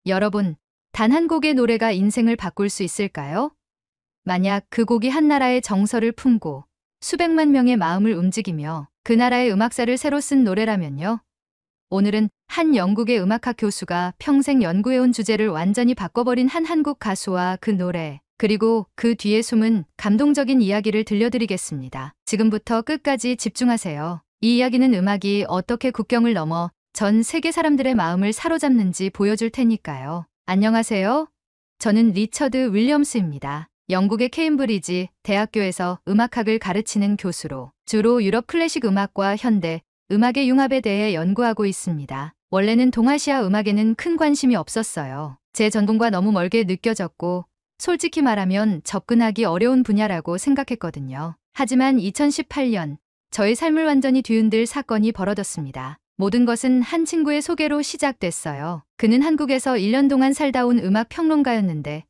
여러분, 단 한 곡의 노래가 인생을 바꿀 수 있을까요? 만약 그 곡이 한 나라의 정서를 품고 수백만 명의 마음을 움직이며 그 나라의 음악사를 새로 쓴 노래라면요. 오늘은 한 영국의 음악학 교수가 평생 연구해온 주제를 완전히 바꿔버린 한 한국 가수와 그 노래, 그리고 그 뒤에 숨은 감동적인 이야기를 들려드리겠습니다. 지금부터 끝까지 집중하세요. 이 이야기는 음악이 어떻게 국경을 넘어 전 세계 사람들의 마음을 사로잡는지 보여줄 테니까요. 안녕하세요. 저는 리처드 윌리엄스입니다. 영국의 케임브리지 대학교에서 음악학을 가르치는 교수로 주로 유럽 클래식 음악과 현대 음악의 융합에 대해 연구하고 있습니다. 원래는 동아시아 음악에는 큰 관심이 없었어요. 제 전공과 너무 멀게 느껴졌고 솔직히 말하면 접근하기 어려운 분야라고 생각했거든요. 하지만 2018년 저의 삶을 완전히 뒤흔들 사건이 벌어졌습니다. 모든 것은 한 친구의 소개로 시작됐어요. 그는 한국에서 1년 동안 살다 온 음악 평론가였는데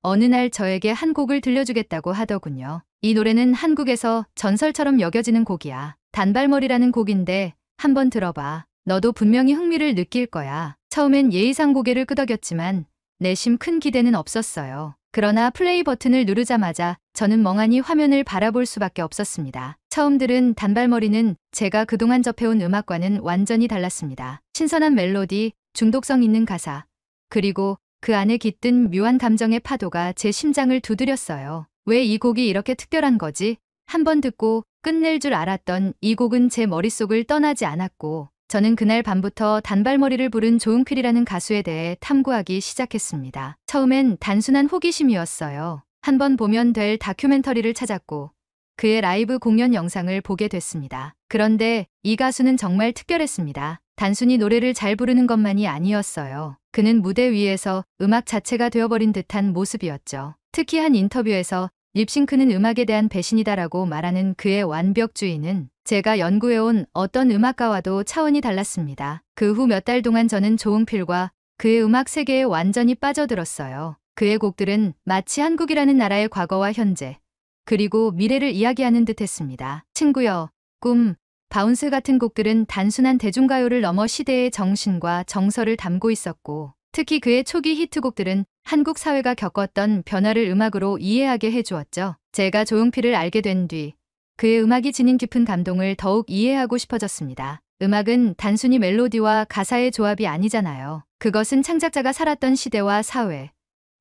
어느 날 저에게 한 곡을 들려주겠다고 하더군요. 이 노래는 한국에서 전설처럼 여겨지는 곡이야. 단발머리라는 곡인데 한번 들어봐. 너도 분명히 흥미를 느낄 거야. 처음엔 예의상 고개를 끄덕였지만 내심 큰 기대는 없었어요. 그러나 플레이 버튼을 누르자마자 저는 멍하니 화면을 바라볼 수밖에 없었습니다. 처음 들은 단발머리는 제가 그동안 접해온 음악과는 완전히 달랐습니다. 신선한 멜로디, 중독성 있는 가사, 그리고 그 안에 깃든 묘한 감정의 파도가 제 심장을 두드렸어요. 왜 이 곡이 이렇게 특별한 거지? 한번 듣고 끝낼 줄 알았던 이 곡은 제 머릿속을 떠나지 않았고 저는 그날 밤부터 단발머리를 부른 조은필이라는 가수에 대해 탐구하기 시작했습니다. 처음엔 단순한 호기심이었어요. 한번 보면 될 다큐멘터리를 찾았고 그의 라이브 공연 영상을 보게 됐습니다. 그런데 이 가수는 정말 특별했습니다. 단순히 노래를 잘 부르는 것만이 아니었어요. 그는 무대 위에서 음악 자체가 되어버린 듯한 모습이었죠. 특히 한 인터뷰에서 립싱크는 음악에 대한 배신이다라고 말하는 그의 완벽주의는 제가 연구해온 어떤 음악가와도 차원이 달랐습니다. 그 후 몇 달 동안 저는 조응필과 그의 음악 세계에 완전히 빠져들었어요. 그의 곡들은 마치 한국이라는 나라의 과거와 현재, 그리고 미래를 이야기하는 듯했습니다. 친구여, 꿈, 바운스 같은 곡들은 단순한 대중가요를 넘어 시대의 정신과 정서를 담고 있었고 특히 그의 초기 히트곡들은 한국 사회가 겪었던 변화를 음악으로 이해하게 해주었죠. 제가 조용필을 알게 된 뒤 그의 음악이 지닌 깊은 감동을 더욱 이해하고 싶어졌습니다. 음악은 단순히 멜로디와 가사의 조합이 아니잖아요. 그것은 창작자가 살았던 시대와 사회,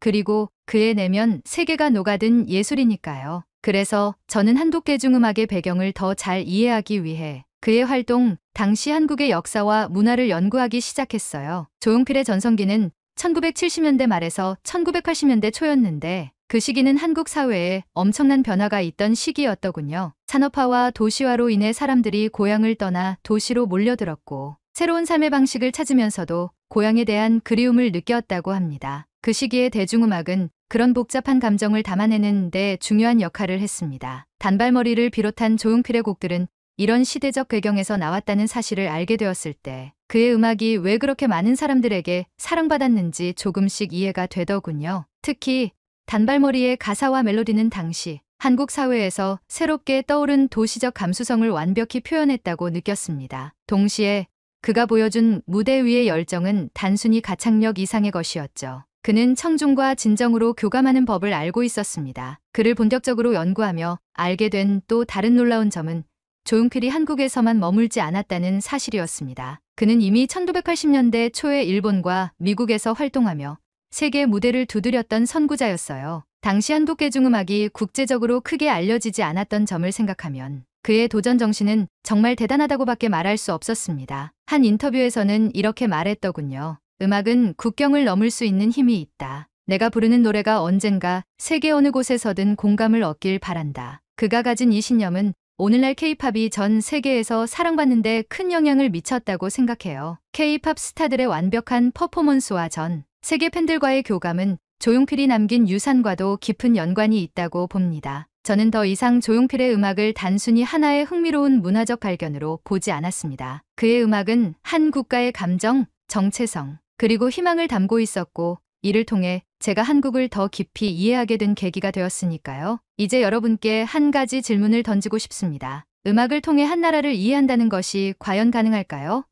그리고 그의 내면 세계가 녹아든 예술이니까요. 그래서 저는 한국 대중음악의 배경을 더 잘 이해하기 위해 그의 활동, 당시 한국의 역사와 문화를 연구하기 시작했어요. 조용필의 전성기는 1970년대 말에서 1980년대 초였는데 그 시기는 한국 사회에 엄청난 변화가 있던 시기였더군요. 산업화와 도시화로 인해 사람들이 고향을 떠나 도시로 몰려들었고 새로운 삶의 방식을 찾으면서도 고향에 대한 그리움을 느꼈다고 합니다. 그 시기의 대중음악은 그런 복잡한 감정을 담아내는 데 중요한 역할을 했습니다. 단발머리를 비롯한 조용필의 곡들은 이런 시대적 배경에서 나왔다는 사실을 알게 되었을 때 그의 음악이 왜 그렇게 많은 사람들에게 사랑받았는지 조금씩 이해가 되더군요. 특히 단발머리의 가사와 멜로디는 당시 한국 사회에서 새롭게 떠오른 도시적 감수성을 완벽히 표현했다고 느꼈습니다. 동시에 그가 보여준 무대 위의 열정은 단순히 가창력 이상의 것이었죠. 그는 청중과 진정으로 교감하는 법을 알고 있었습니다. 그를 본격적으로 연구하며 알게 된 또 다른 놀라운 점은 조용필이 한국에서만 머물지 않았다는 사실이었습니다. 그는 이미 1980년대 초에 일본과 미국에서 활동하며 세계 무대를 두드렸던 선구자였어요. 당시 한국 대중음악이 국제적으로 크게 알려지지 않았던 점을 생각하면 그의 도전 정신은 정말 대단하다고밖에 말할 수 없었습니다. 한 인터뷰에서는 이렇게 말했더군요. 음악은 국경을 넘을 수 있는 힘이 있다. 내가 부르는 노래가 언젠가 세계 어느 곳에서든 공감을 얻길 바란다. 그가 가진 이 신념은 오늘날 K-팝이 전 세계에서 사랑받는 데 큰 영향을 미쳤다고 생각해요. K-팝 스타들의 완벽한 퍼포먼스와 전 세계 팬들과의 교감은 조용필이 남긴 유산과도 깊은 연관이 있다고 봅니다. 저는 더 이상 조용필의 음악을 단순히 하나의 흥미로운 문화적 발견으로 보지 않았습니다. 그의 음악은 한 국가의 감정, 정체성, 그리고 희망을 담고 있었고 이를 통해 제가 한국을 더 깊이 이해하게 된 계기가 되었으니까요. 이제 여러분께 한 가지 질문을 던지고 싶습니다. 음악을 통해 한 나라를 이해한다는 것이 과연 가능할까요?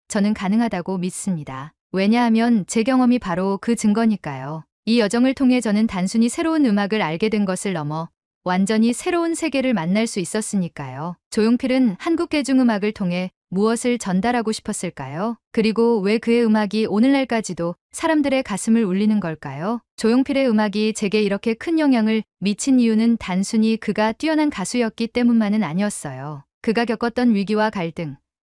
저는 가능하다고 믿습니다. 왜냐하면 제 경험이 바로 그 증거니까요. 이 여정을 통해 저는 단순히 새로운 음악을 알게 된 것을 넘어 완전히 새로운 세계를 만날 수 있었으니까요. 조용필은 한국 대중음악을 통해 무엇을 전달하고 싶었을까요? 그리고 왜 그의 음악이 오늘날까지도 사람들의 가슴을 울리는 걸까요? 조용필의 음악이 제게 이렇게 큰 영향을 미친 이유는 단순히 그가 뛰어난 가수였기 때문만은 아니었어요. 그가 겪었던 위기와 갈등,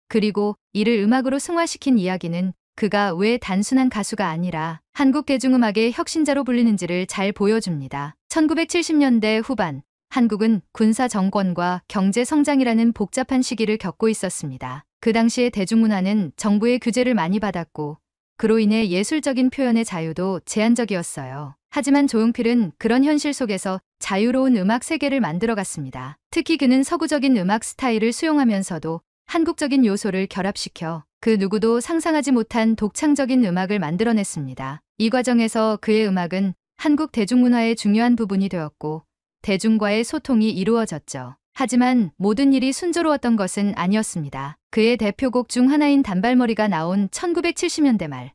그리고 이를 음악으로 승화시킨 이야기는 그가 왜 단순한 가수가 아니라 한국 대중음악의 혁신자로 불리는지를 잘 보여줍니다. 1970년대 후반, 한국은 군사 정권과 경제 성장이라는 복잡한 시기를 겪고 있었습니다. 그 당시의 대중문화는 정부의 규제를 많이 받았고, 그로 인해 예술적인 표현의 자유도 제한적이었어요. 하지만 조용필은 그런 현실 속에서 자유로운 음악 세계를 만들어갔습니다. 특히 그는 서구적인 음악 스타일을 수용하면서도 한국적인 요소를 결합시켜 그 누구도 상상하지 못한 독창적인 음악을 만들어냈습니다. 이 과정에서 그의 음악은 한국 대중문화의 중요한 부분이 되었고 대중과의 소통이 이루어졌죠. 하지만 모든 일이 순조로웠던 것은 아니었습니다. 그의 대표곡 중 하나인 단발머리가 나온 1970년대 말,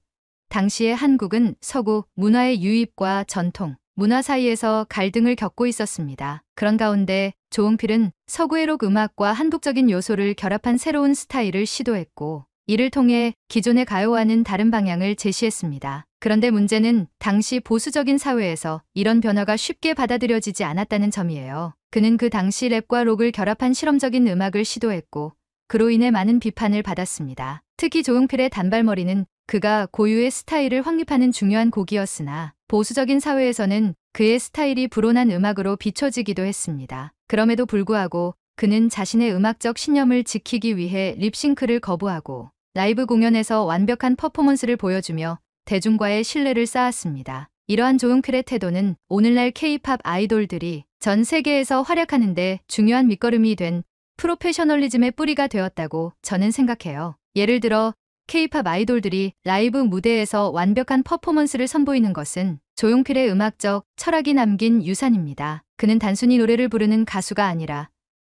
당시의 한국은 서구 문화의 유입과 전통, 문화 사이에서 갈등을 겪고 있었습니다. 그런 가운데 조용필은 서구의 록 음악과 한국적인 요소를 결합한 새로운 스타일을 시도했고, 이를 통해 기존의 가요와는 다른 방향을 제시했습니다. 그런데 문제는 당시 보수적인 사회에서 이런 변화가 쉽게 받아들여지지 않았다는 점이에요. 그는 그 당시 랩과 록을 결합한 실험적인 음악을 시도했고, 그로 인해 많은 비판을 받았습니다. 특히 조용필의 단발머리는 그가 고유의 스타일을 확립하는 중요한 곡이었으나 보수적인 사회에서는 그의 스타일이 불온한 음악으로 비춰지기도 했습니다. 그럼에도 불구하고 그는 자신의 음악적 신념을 지키기 위해 립싱크를 거부하고 라이브 공연에서 완벽한 퍼포먼스를 보여주며 대중과의 신뢰를 쌓았습니다. 이러한 조용필의 태도는 오늘날 K-팝 아이돌들이 전 세계에서 활약하는데 중요한 밑거름이 된 프로페셔널리즘의 뿌리가 되었다고 저는 생각해요. 예를 들어 K-팝 아이돌들이 라이브 무대에서 완벽한 퍼포먼스를 선보이는 것은 조용필의 음악적 철학이 남긴 유산입니다. 그는 단순히 노래를 부르는 가수가 아니라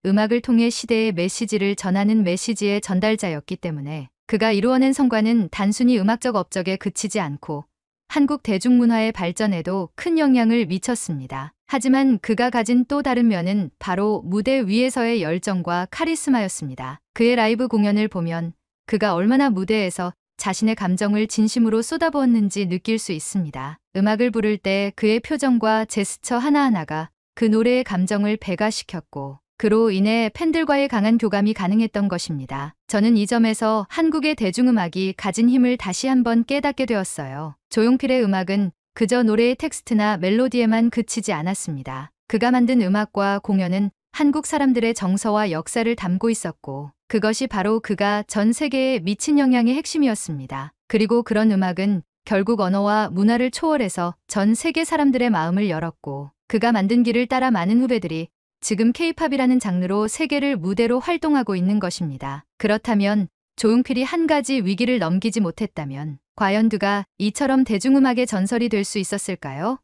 음악을 통해 시대의 메시지를 전하는 메시지의 전달자였기 때문에 그가 이루어낸 성과는 단순히 음악적 업적에 그치지 않고 한국 대중문화의 발전에도 큰 영향을 미쳤습니다. 하지만 그가 가진 또 다른 면은 바로 무대 위에서의 열정과 카리스마였습니다. 그의 라이브 공연을 보면 그가 얼마나 무대에서 자신의 감정을 진심으로 쏟아부었는지 느낄 수 있습니다. 음악을 부를 때 그의 표정과 제스처 하나하나가 그 노래의 감정을 배가시켰고, 그로 인해 팬들과의 강한 교감이 가능했던 것입니다. 저는 이 점에서 한국의 대중음악이 가진 힘을 다시 한번 깨닫게 되었어요. 조용필의 음악은 그저 노래의 텍스트나 멜로디에만 그치지 않았습니다. 그가 만든 음악과 공연은 한국 사람들의 정서와 역사를 담고 있었고, 그것이 바로 그가 전 세계에 미친 영향의 핵심이었습니다. 그리고 그런 음악은 결국 언어와 문화를 초월해서 전 세계 사람들의 마음을 열었고, 그가 만든 길을 따라 많은 후배들이 지금 K-팝이라는 장르로 세계를 무대로 활동하고 있는 것입니다. 그렇다면 조용필이 한 가지 위기를 넘기지 못했다면 과연 그가 이처럼 대중음악의 전설이 될 수 있었을까요?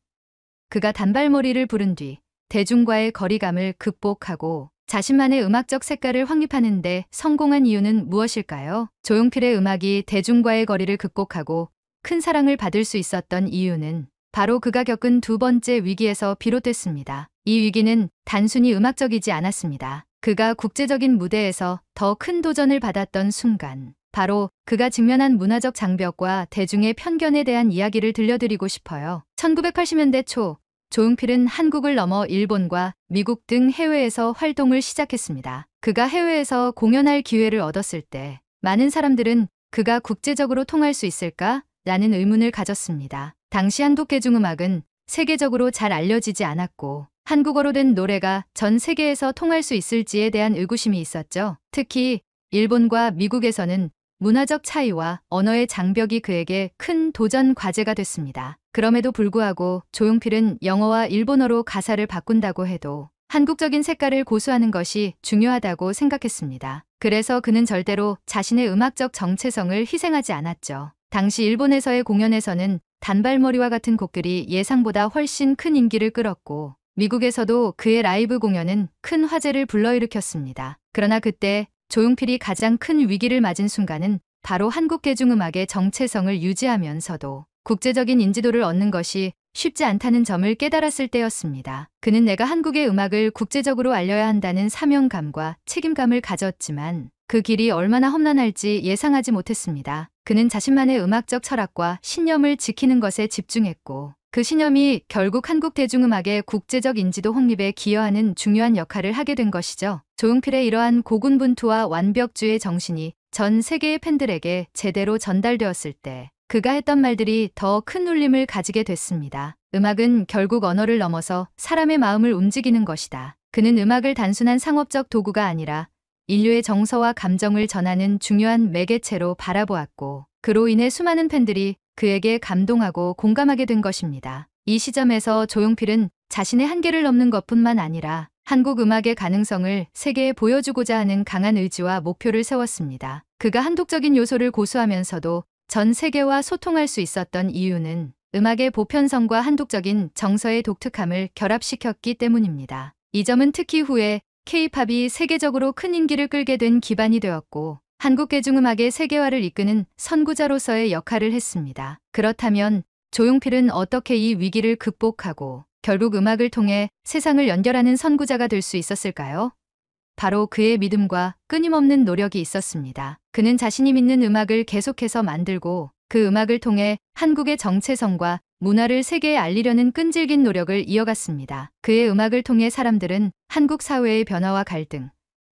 그가 단발머리를 부른 뒤 대중과의 거리감을 극복하고 자신만의 음악적 색깔을 확립하는 데 성공한 이유는 무엇일까요? 조용필의 음악이 대중과의 거리를 극복하고 큰 사랑을 받을 수 있었던 이유는 바로 그가 겪은 두 번째 위기에서 비롯됐습니다. 이 위기는 단순히 음악적이지 않았습니다. 그가 국제적인 무대에서 더 큰 도전을 받았던 순간, 바로 그가 직면한 문화적 장벽과 대중의 편견에 대한 이야기를 들려드리고 싶어요. 1980년대 초, 조용필은 한국을 넘어 일본과 미국 등 해외에서 활동을 시작했습니다. 그가 해외에서 공연할 기회를 얻었을 때 많은 사람들은 그가 국제적으로 통할 수 있을까? 라는 의문을 가졌습니다. 당시 한국 대중음악은 세계적으로 잘 알려지지 않았고 한국어로 된 노래가 전 세계에서 통할 수 있을지에 대한 의구심이 있었죠. 특히 일본과 미국에서는 문화적 차이와 언어의 장벽이 그에게 큰 도전 과제가 됐습니다. 그럼에도 불구하고 조용필은 영어와 일본어로 가사를 바꾼다고 해도 한국적인 색깔을 고수하는 것이 중요하다고 생각했습니다. 그래서 그는 절대로 자신의 음악적 정체성을 희생하지 않았죠. 당시 일본에서의 공연에서는 단발머리와 같은 곡들이 예상보다 훨씬 큰 인기를 끌었고 미국에서도 그의 라이브 공연은 큰 화제를 불러일으켰습니다. 그러나 그때 조용필이 가장 큰 위기를 맞은 순간은 바로 한국 대중음악의 정체성을 유지하면서도 국제적인 인지도를 얻는 것이 쉽지 않다는 점을 깨달았을 때였습니다. 그는 내가 한국의 음악을 국제적으로 알려야 한다는 사명감과 책임감을 가졌지만 그 길이 얼마나 험난할지 예상하지 못했습니다. 그는 자신만의 음악적 철학과 신념을 지키는 것에 집중했고 그 신념이 결국 한국 대중음악의 국제적 인지도 확립에 기여하는 중요한 역할을 하게 된 것이죠. 조용필의 이러한 고군분투와 완벽주의 정신이 전 세계의 팬들에게 제대로 전달되었을 때 그가 했던 말들이 더 큰 울림을 가지게 됐습니다. 음악은 결국 언어를 넘어서 사람의 마음을 움직이는 것이다. 그는 음악을 단순한 상업적 도구가 아니라 인류의 정서와 감정을 전하는 중요한 매개체로 바라보았고 그로 인해 수많은 팬들이 그에게 감동하고 공감하게 된 것입니다. 이 시점에서 조용필은 자신의 한계를 넘는 것뿐만 아니라 한국 음악의 가능성을 세계에 보여주고자 하는 강한 의지와 목표를 세웠습니다. 그가 한국적인 요소를 고수하면서도 전 세계와 소통할 수 있었던 이유는 음악의 보편성과 한국적인 정서의 독특함을 결합시켰기 때문입니다. 이 점은 특히 후에 K-팝이 세계적으로 큰 인기를 끌게 된 기반이 되었고 한국 대중음악의 세계화를 이끄는 선구자로서의 역할을 했습니다. 그렇다면 조용필은 어떻게 이 위기를 극복하고 결국 음악을 통해 세상을 연결하는 선구자가 될 수 있었을까요? 바로 그의 믿음과 끊임없는 노력이 있었습니다. 그는 자신이 믿는 음악을 계속해서 만들고 그 음악을 통해 한국의 정체성과 문화를 세계에 알리려는 끈질긴 노력을 이어갔습니다. 그의 음악을 통해 사람들은 한국 사회의 변화와 갈등,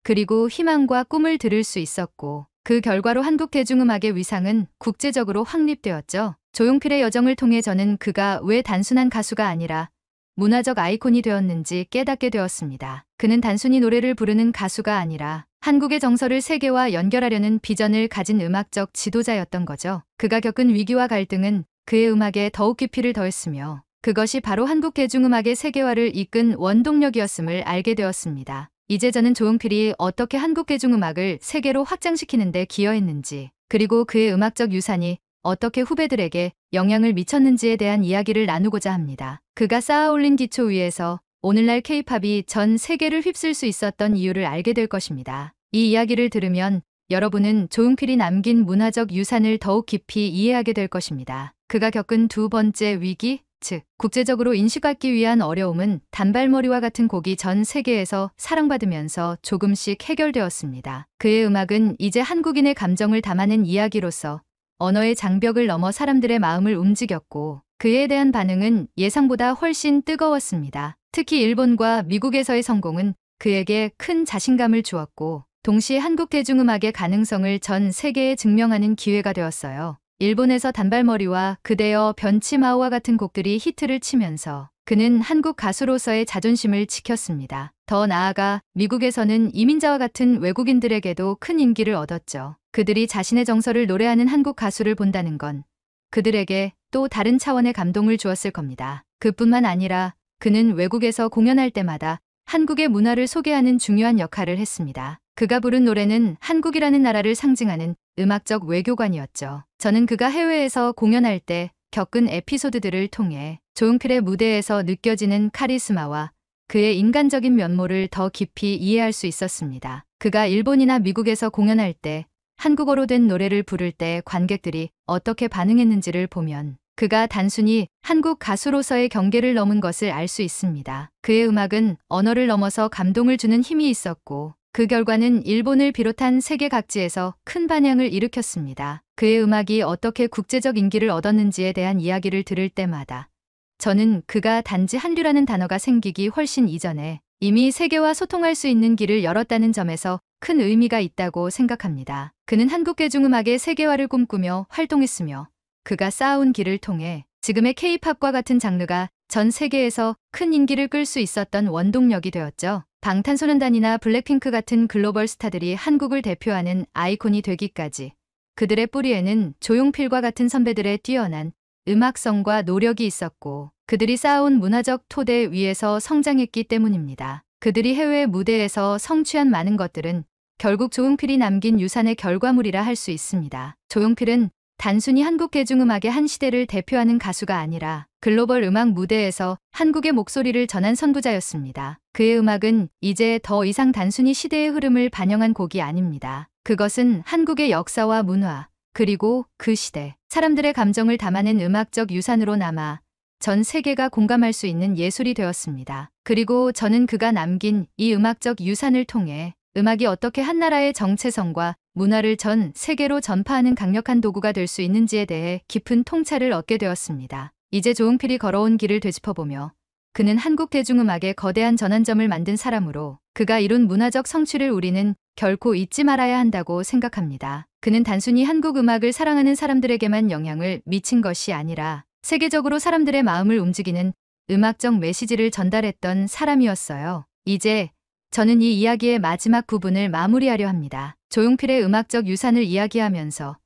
그리고 희망과 꿈을 들을 수 있었고 그 결과로 한국 대중음악의 위상은 국제적으로 확립되었죠. 조용필의 여정을 통해 저는 그가 왜 단순한 가수가 아니라 문화적 아이콘이 되었는지 깨닫게 되었습니다. 그는 단순히 노래를 부르는 가수가 아니라 한국의 정서를 세계와 연결하려는 비전을 가진 음악적 지도자였던 거죠. 그가 겪은 위기와 갈등은 그의 음악에 더욱 깊이를 더했으며 그것이 바로 한국 대중음악의 세계화를 이끈 원동력이었음을 알게 되었습니다. 이제 저는 조용필이 어떻게 한국 대중음악을 세계로 확장시키는 데 기여했는지 그리고 그의 음악적 유산이 어떻게 후배들에게 영향을 미쳤는지에 대한 이야기를 나누고자 합니다. 그가 쌓아올린 기초 위에서 오늘날 K-팝이 전 세계를 휩쓸 수 있었던 이유를 알게 될 것입니다. 이 이야기를 들으면 여러분은 조용필이 남긴 문화적 유산을 더욱 깊이 이해하게 될 것입니다. 그가 겪은 두 번째 위기, 즉 국제적으로 인식받기 위한 어려움은 단발머리와 같은 곡이 전 세계에서 사랑받으면서 조금씩 해결되었습니다. 그의 음악은 이제 한국인의 감정을 담아낸 이야기로서 언어의 장벽을 넘어 사람들의 마음을 움직였고 그에 대한 반응은 예상보다 훨씬 뜨거웠습니다. 특히 일본과 미국에서의 성공은 그에게 큰 자신감을 주었고 동시에 한국 대중음악의 가능성을 전 세계에 증명하는 기회가 되었어요. 일본에서 단발머리와 그대여 변치마오와 같은 곡들이 히트를 치면서 그는 한국 가수로서의 자존심을 지켰습니다. 더 나아가 미국에서는 이민자와 같은 외국인들에게도 큰 인기를 얻었죠. 그들이 자신의 정서를 노래하는 한국 가수를 본다는 건 그들에게 또 다른 차원의 감동을 주었을 겁니다. 그뿐만 아니라 그는 외국에서 공연할 때마다 한국의 문화를 소개하는 중요한 역할을 했습니다. 그가 부른 노래는 한국이라는 나라를 상징하는 음악적 외교관이었죠. 저는 그가 해외에서 공연할 때 겪은 에피소드들을 통해 조용필의 무대에서 느껴지는 카리스마와 그의 인간적인 면모를 더 깊이 이해할 수 있었습니다. 그가 일본이나 미국에서 공연할 때 한국어로 된 노래를 부를 때 관객들이 어떻게 반응했는지를 보면 그가 단순히 한국 가수로서의 경계를 넘은 것을 알 수 있습니다. 그의 음악은 언어를 넘어서 감동을 주는 힘이 있었고 그 결과는 일본을 비롯한 세계 각지에서 큰 반향을 일으켰습니다. 그의 음악이 어떻게 국제적 인기를 얻었는지에 대한 이야기를 들을 때마다 저는 그가 단지 한류라는 단어가 생기기 훨씬 이전에 이미 세계와 소통할 수 있는 길을 열었다는 점에서 큰 의미가 있다고 생각합니다. 그는 한국 대중음악의 세계화를 꿈꾸며 활동했으며 그가 쌓아온 길을 통해 지금의 K-팝과 같은 장르가 전 세계에서 큰 인기를 끌 수 있었던 원동력이 되었죠. 방탄소년단이나 블랙핑크 같은 글로벌 스타들이 한국을 대표하는 아이콘이 되기까지 그들의 뿌리에는 조용필과 같은 선배들의 뛰어난 음악성과 노력이 있었고 그들이 쌓아온 문화적 토대 위에서 성장했기 때문입니다. 그들이 해외 무대에서 성취한 많은 것들은 결국 조용필이 남긴 유산의 결과물이라 할 수 있습니다. 조용필은 단순히 한국 대중음악의 한 시대를 대표하는 가수가 아니라 글로벌 음악 무대에서 한국의 목소리를 전한 선구자였습니다. 그의 음악은 이제 더 이상 단순히 시대의 흐름을 반영한 곡이 아닙니다. 그것은 한국의 역사와 문화, 그리고 그 시대, 사람들의 감정을 담아낸 음악적 유산으로 남아 전 세계가 공감할 수 있는 예술이 되었습니다. 그리고 저는 그가 남긴 이 음악적 유산을 통해 음악이 어떻게 한 나라의 정체성과 문화를 전 세계로 전파하는 강력한 도구가 될 수 있는지에 대해 깊은 통찰을 얻게 되었습니다. 이제 조용필이 걸어온 길을 되짚어보며 그는 한국 대중음악의 거대한 전환점을 만든 사람으로 그가 이룬 문화적 성취를 우리는 결코 잊지 말아야 한다고 생각합니다. 그는 단순히 한국 음악을 사랑하는 사람들에게만 영향을 미친 것이 아니라 세계적으로 사람들의 마음을 움직이는 음악적 메시지를 전달했던 사람이었어요. 이제 저는 이 이야기의 마지막 부분을 마무리하려 합니다. 조용필의 음악적 유산을 이야기하면서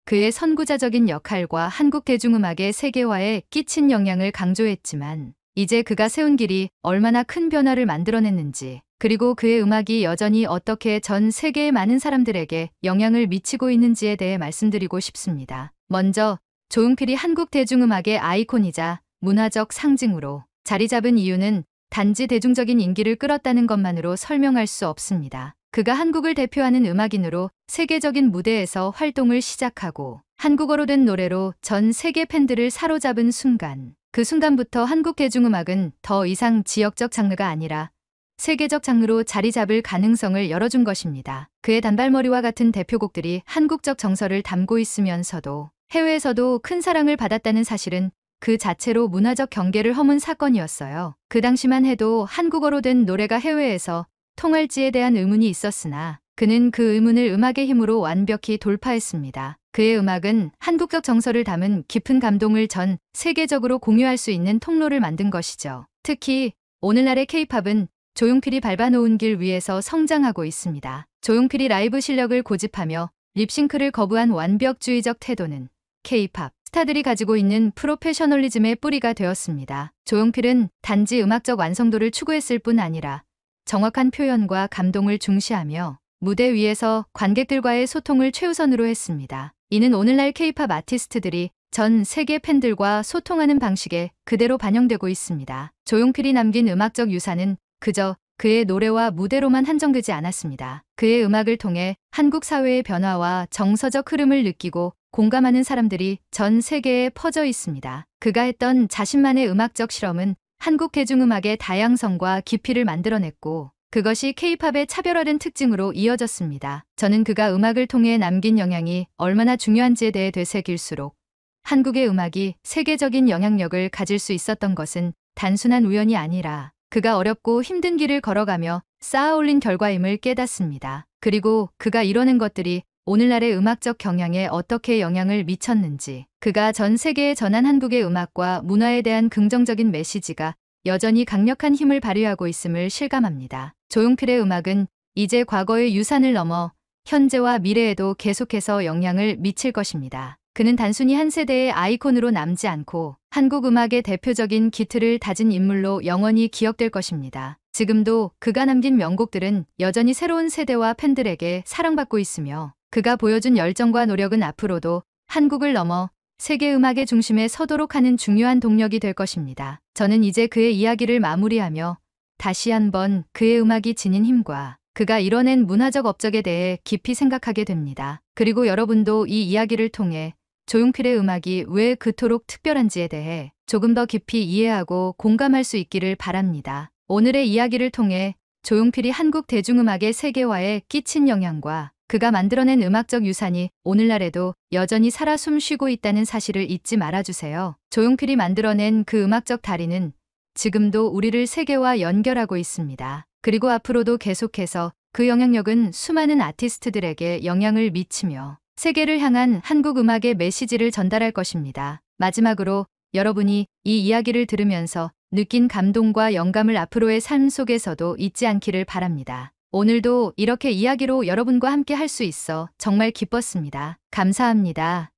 그의 선구자적인 역할과 한국 대중음악의 세계화에 끼친 영향을 강조했지만 이제 그가 세운 길이 얼마나 큰 변화를 만들어냈는지 그리고 그의 음악이 여전히 어떻게 전 세계의 많은 사람들에게 영향을 미치고 있는지에 대해 말씀드리고 싶습니다. 먼저 조용필이 한국 대중음악의 아이콘이자 문화적 상징으로 자리 잡은 이유는 단지 대중적인 인기를 끌었다는 것만으로 설명할 수 없습니다. 그가 한국을 대표하는 음악인으로 세계적인 무대에서 활동을 시작하고 한국어로 된 노래로 전 세계 팬들을 사로잡은 순간, 그 순간부터 한국 대중음악은 더 이상 지역적 장르가 아니라 세계적 장르로 자리 잡을 가능성을 열어준 것입니다. 그의 단발머리와 같은 대표곡들이 한국적 정서를 담고 있으면서도 해외에서도 큰 사랑을 받았다는 사실은 그 자체로 문화적 경계를 허문 사건이었어요. 그 당시만 해도 한국어로 된 노래가 해외에서 통할지에 대한 의문이 있었으나 그는 그 의문을 음악의 힘으로 완벽히 돌파했습니다. 그의 음악은 한국적 정서를 담은 깊은 감동을 전 세계적으로 공유할 수 있는 통로를 만든 것이죠. 특히 오늘날의 K-팝은 조용필이 밟아놓은 길 위에서 성장하고 있습니다. 조용필이 라이브 실력을 고집하며 립싱크를 거부한 완벽주의적 태도는 K-팝 스타들이 가지고 있는 프로페셔널리즘의 뿌리가 되었습니다. 조용필은 단지 음악적 완성도를 추구했을 뿐 아니라 정확한 표현과 감동을 중시하며 무대 위에서 관객들과의 소통을 최우선으로 했습니다. 이는 오늘날 K-팝 아티스트들이 전 세계 팬들과 소통하는 방식에 그대로 반영되고 있습니다. 조용필이 남긴 음악적 유산은 그저 그의 노래와 무대로만 한정되지 않았습니다. 그의 음악을 통해 한국 사회의 변화와 정서적 흐름을 느끼고 공감하는 사람들이 전 세계에 퍼져 있습니다. 그가 했던 자신만의 음악적 실험은 한국 대중음악의 다양성과 깊이를 만들어냈고 그것이 K-팝의 차별화된 특징으로 이어졌습니다. 저는 그가 음악을 통해 남긴 영향이 얼마나 중요한지에 대해 되새길수록 한국의 음악이 세계적인 영향력을 가질 수 있었던 것은 단순한 우연이 아니라 그가 어렵고 힘든 길을 걸어가며 쌓아올린 결과임을 깨닫습니다. 그리고 그가 이뤄낸 것들이 오늘날의 음악적 경향에 어떻게 영향을 미쳤는지, 그가 전 세계에 전한 한국의 음악과 문화에 대한 긍정적인 메시지가 여전히 강력한 힘을 발휘하고 있음을 실감합니다. 조용필의 음악은 이제 과거의 유산을 넘어 현재와 미래에도 계속해서 영향을 미칠 것입니다. 그는 단순히 한 세대의 아이콘으로 남지 않고 한국 음악의 대표적인 기틀을 다진 인물로 영원히 기억될 것입니다. 지금도 그가 남긴 명곡들은 여전히 새로운 세대와 팬들에게 사랑받고 있으며 그가 보여준 열정과 노력은 앞으로도 한국을 넘어 세계 음악의 중심에 서도록 하는 중요한 동력이 될 것입니다. 저는 이제 그의 이야기를 마무리하며 다시 한번 그의 음악이 지닌 힘과 그가 이뤄낸 문화적 업적에 대해 깊이 생각하게 됩니다. 그리고 여러분도 이 이야기를 통해 조용필의 음악이 왜 그토록 특별한지에 대해 조금 더 깊이 이해하고 공감할 수 있기를 바랍니다. 오늘의 이야기를 통해 조용필이 한국 대중음악의 세계화에 끼친 영향과 그가 만들어낸 음악적 유산이 오늘날에도 여전히 살아 숨쉬고 있다는 사실을 잊지 말아주세요. 조용필이 만들어낸 그 음악적 다리는 지금도 우리를 세계와 연결하고 있습니다. 그리고 앞으로도 계속해서 그 영향력은 수많은 아티스트들에게 영향을 미치며 세계를 향한 한국 음악의 메시지를 전달할 것입니다. 마지막으로 여러분이 이 이야기를 들으면서 느낀 감동과 영감을 앞으로의 삶 속에서도 잊지 않기를 바랍니다. 오늘도 이렇게 이야기로 여러분과 함께 할 수 있어 정말 기뻤습니다. 감사합니다.